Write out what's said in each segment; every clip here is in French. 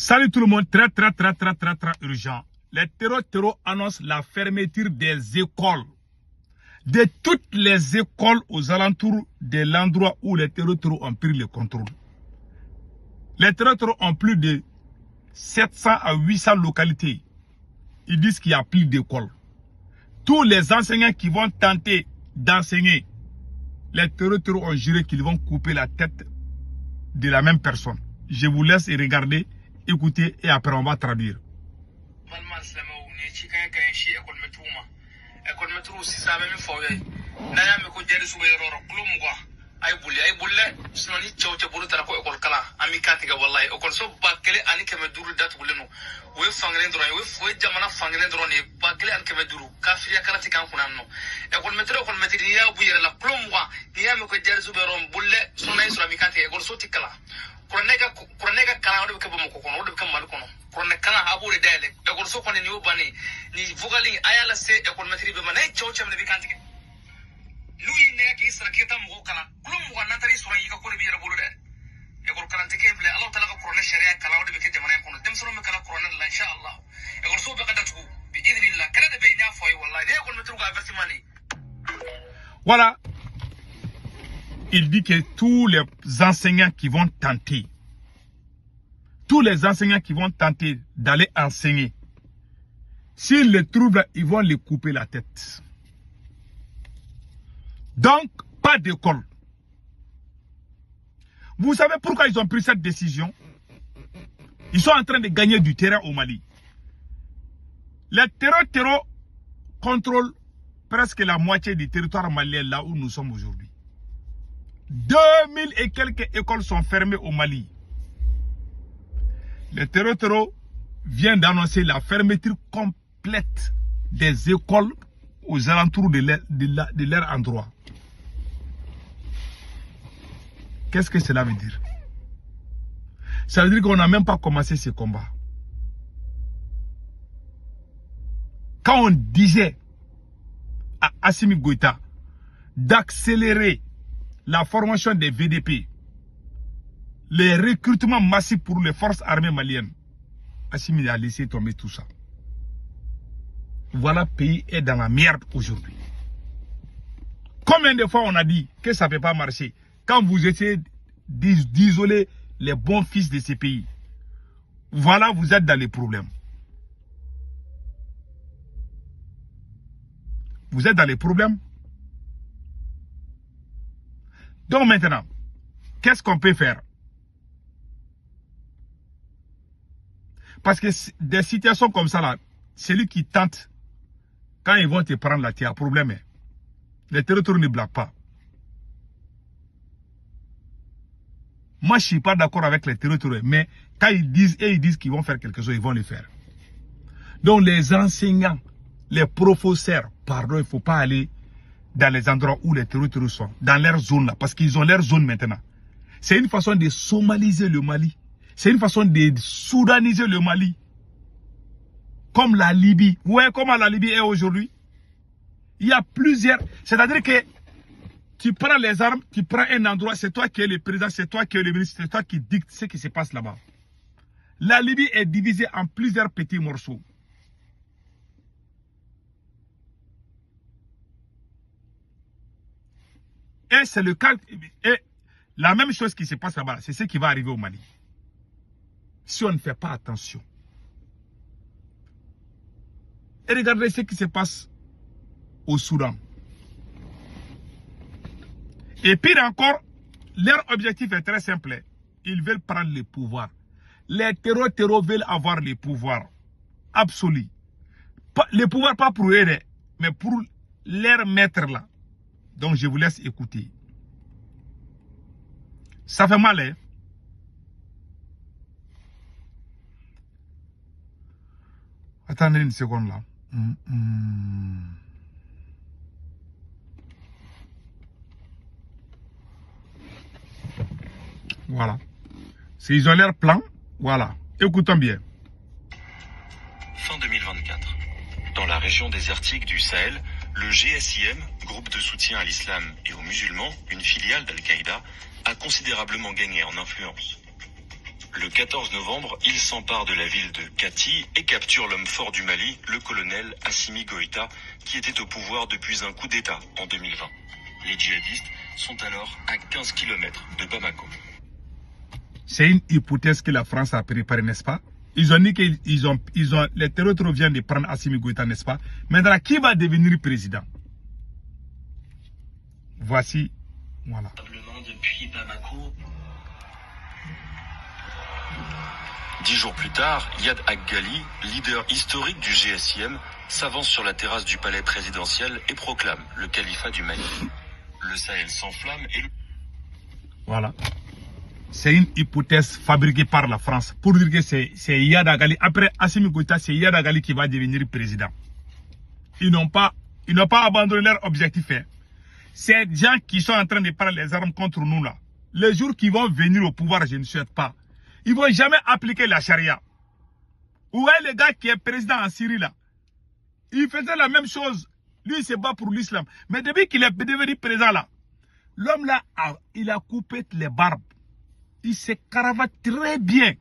Salut tout le monde, très urgent. Les terreaux annoncent la fermeture des écoles. De toutes les écoles aux alentours de l'endroit où les terreaux ont pris le contrôle. Les terreaux ont plus de 700 à 800 localités. Ils disent qu'il n'y a plus d'écoles. Tous les enseignants qui vont tenter d'enseigner, les terreaux ont juré qu'ils vont couper la tête de la même personne. Je vous laisse regarder, écouter et après on va traduire. ay bulle sunoni chawche bulu tara ko ekol kala ami katiga wallahi ekol so bakele ani keme duru dat buleno we fangelen dron we fo jamana fangelen dron e bakele an keme duru kafriya kala tikan kunanno ekol metro ya bu yere la plomwa ni am ko jere suberon bulle sunay so ami katiga ekol so tikala kuranega kala wadu ke bomo ko kono wadu ke mal kono kurane kala abure dele ekol so kono ni obani ni vogali ayala se ekol metri be manay chawche me bi katiga lui ne ki isra kita mo kala kulum mo na tari sura yika ko bi yara bulu de e ko karante ke ble allah taala ko ne sharia kala wadi be ke jamana ko dem sura me kala qur'an la insha allah e ko so be kadatu bi idnillah kala de be nya foy wallahi de ko metru ga versimani. Voilà, il dit que tous les enseignants qui vont tenter d'aller enseigner, s'ils les trouvent là, ils vont les couper la tête. Donc, pas d'école. Vous savez pourquoi ils ont pris cette décision? Ils sont en train de gagner du terrain au Mali. Les terreaux contrôlent presque la moitié du territoire malien là où nous sommes aujourd'hui. 2000 et quelques écoles sont fermées au Mali. Les terreaux viennent d'annoncer la fermeture complète des écoles aux alentours de leur endroit. Qu'est-ce que cela veut dire? Ça veut dire qu'on n'a même pas commencé ce combat. Quand on disait à Assimi Goïta d'accélérer la formation des VDP, les recrutements massifs pour les forces armées maliennes, Assimi a laissé tomber tout ça. Voilà, le pays est dans la merde aujourd'hui. Combien de fois on a dit que ça ne peut pas marcher? Quand vous essayez d'isoler les bons fils de ces pays, voilà, vous êtes dans les problèmes. Vous êtes dans les problèmes. Donc maintenant, qu'est-ce qu'on peut faire? Parce que des situations comme ça, là, celui qui tente, quand ils vont te prendre là, tu as un problème. Les territoires ne blaguent pas. Moi, je ne suis pas d'accord avec les territoires, mais quand ils disent qu'ils vont faire quelque chose, ils vont le faire. Donc, les enseignants, les professeurs, pardon, il ne faut pas aller dans les endroits où les territoires sont, dans leur zone là, parce qu'ils ont leur zone maintenant. C'est une façon de somaliser le Mali. C'est une façon de soudaniser le Mali. Comme la Libye. Vous voyez comment la Libye est aujourd'hui? Il y a plusieurs. C'est-à-dire que tu prends les armes, tu prends un endroit, c'est toi qui es le président, c'est toi qui es le ministre, c'est toi qui dicte ce qui se passe là-bas. La Libye est divisée en plusieurs petits morceaux. Et c'est le cas. Et la même chose qui se passe là-bas, c'est ce qui va arriver au Mali. Si on ne fait pas attention. Et regardez ce qui se passe au Soudan. Et pire encore, leur objectif est très simple. Ils veulent prendre le pouvoir. Les terreaux veulent avoir le pouvoir absolu. Le pouvoir pas pour eux, mais pour leur maître là. Donc je vous laisse écouter. Ça fait mal, hein? Attendez une seconde là. Voilà. Ils ont leur plan. Voilà. Écoutons bien. Fin 2024. Dans la région désertique du Sahel, le GSIM, groupe de soutien à l'islam et aux musulmans, une filiale d'Al-Qaïda, a considérablement gagné en influence. Le 14 novembre, ils s'emparent de la ville de Kati et capturent l'homme fort du Mali, le colonel Assimi Goïta, qui était au pouvoir depuis un coup d'État en 2020. Les djihadistes sont alors à 15 km de Bamako. C'est une hypothèse que la France a préparée, n'est-ce pas? Ils ont dit que les terroristes viennent de prendre Assimi Goïta, n'est-ce pas? Maintenant, qui va devenir président? Voici, voilà. Depuis Bamako. 10 jours plus tard, Yad Aggali, leader historique du GSIM, s'avance sur la terrasse du palais présidentiel et proclame le califat du Mali. Le Sahel s'enflamme et... Voilà. C'est une hypothèse fabriquée par la France pour dire que c'est Yad Aggali. Après Assimi Goïta, c'est Yad Aggali qui va devenir président. Ils n'ont pas abandonné leur objectif. Hein. Ces gens qui sont en train de prendre les armes contre nous là, les jours qui vont venir au pouvoir, je ne souhaite pas. Ils ne vont jamais appliquer la charia. Où est le gars qui est président en Syrie là? Il faisait la même chose. Lui, il se bat pour l'islam. Mais depuis qu'il est devenu président là, l'homme là, il a coupé les barbes. Il se caravate très bien.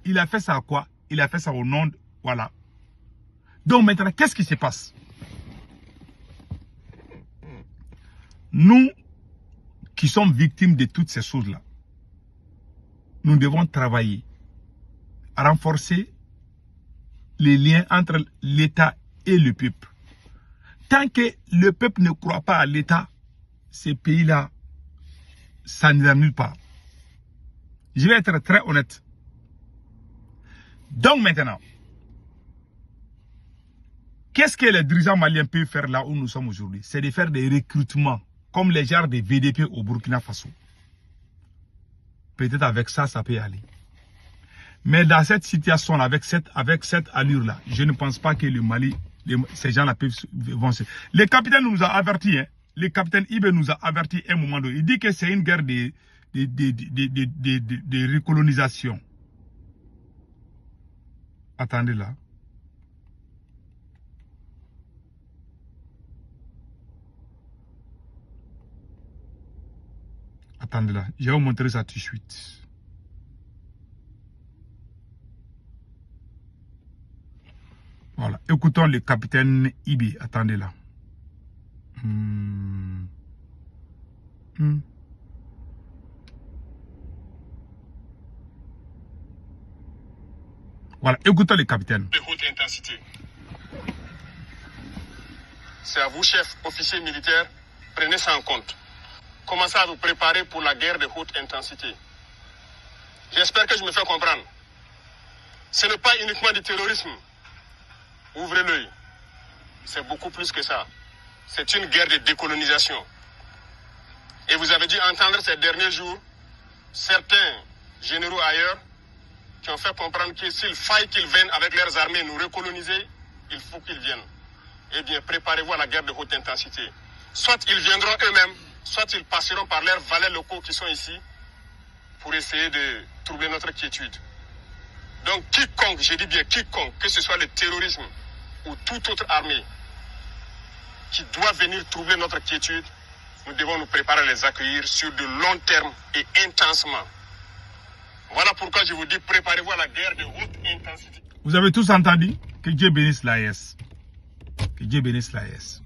Il a fait ça à quoi? Il a fait ça au nom de... Voilà. Donc maintenant, qu'est-ce qui se passe? Nous qui sommes victimes de toutes ces choses-là, nous devons travailler à renforcer les liens entre l'État et le peuple. Tant que le peuple ne croit pas à l'État, ces pays-là, ça n'ira nulle part. Je vais être très honnête. Donc maintenant, qu'est-ce que les dirigeants maliens peuvent faire là où nous sommes aujourd'hui? C'est de faire des recrutements, comme les genres de VDP au Burkina Faso. Peut-être avec ça, ça peut aller. Mais dans cette situation, avec cette allure-là, je ne pense pas que le Mali, ces gens-là vont se... Le capitaine nous a avertis, hein. Le capitaine Ibe nous a avertis à un moment donné. Il dit que c'est une guerre de recolonisation. Attendez là. Attendez là. Je vais vous montrer ça tout de suite. Voilà. Écoutons le capitaine Ibe. Attendez là. Voilà, écoutez le capitaine. De haute intensité. C'est à vous, chef, officier militaire, prenez ça en compte. Commencez à vous préparer pour la guerre de haute intensité. J'espère que je me fais comprendre. Ce n'est pas uniquement du terrorisme. Ouvrez l'œil. C'est beaucoup plus que ça. C'est une guerre de décolonisation. Et vous avez dû entendre ces derniers jours certains généraux ailleurs qui ont fait comprendre que s'il faille qu'ils viennent avec leurs armées nous recoloniser, il faut qu'ils viennent. Eh bien, préparez-vous à la guerre de haute intensité. Soit ils viendront eux-mêmes, soit ils passeront par leurs valets locaux qui sont ici pour essayer de troubler notre quiétude. Donc, quiconque, je dis bien quiconque, que ce soit le terrorisme ou toute autre armée, qui doit venir troubler notre quiétude, nous devons nous préparer à les accueillir sur de long terme et intensement. Voilà pourquoi je vous dis, préparez-vous à la guerre de haute intensité. Vous avez tous entendu? Que Dieu bénisse l'AES. Que Dieu bénisse l'AES.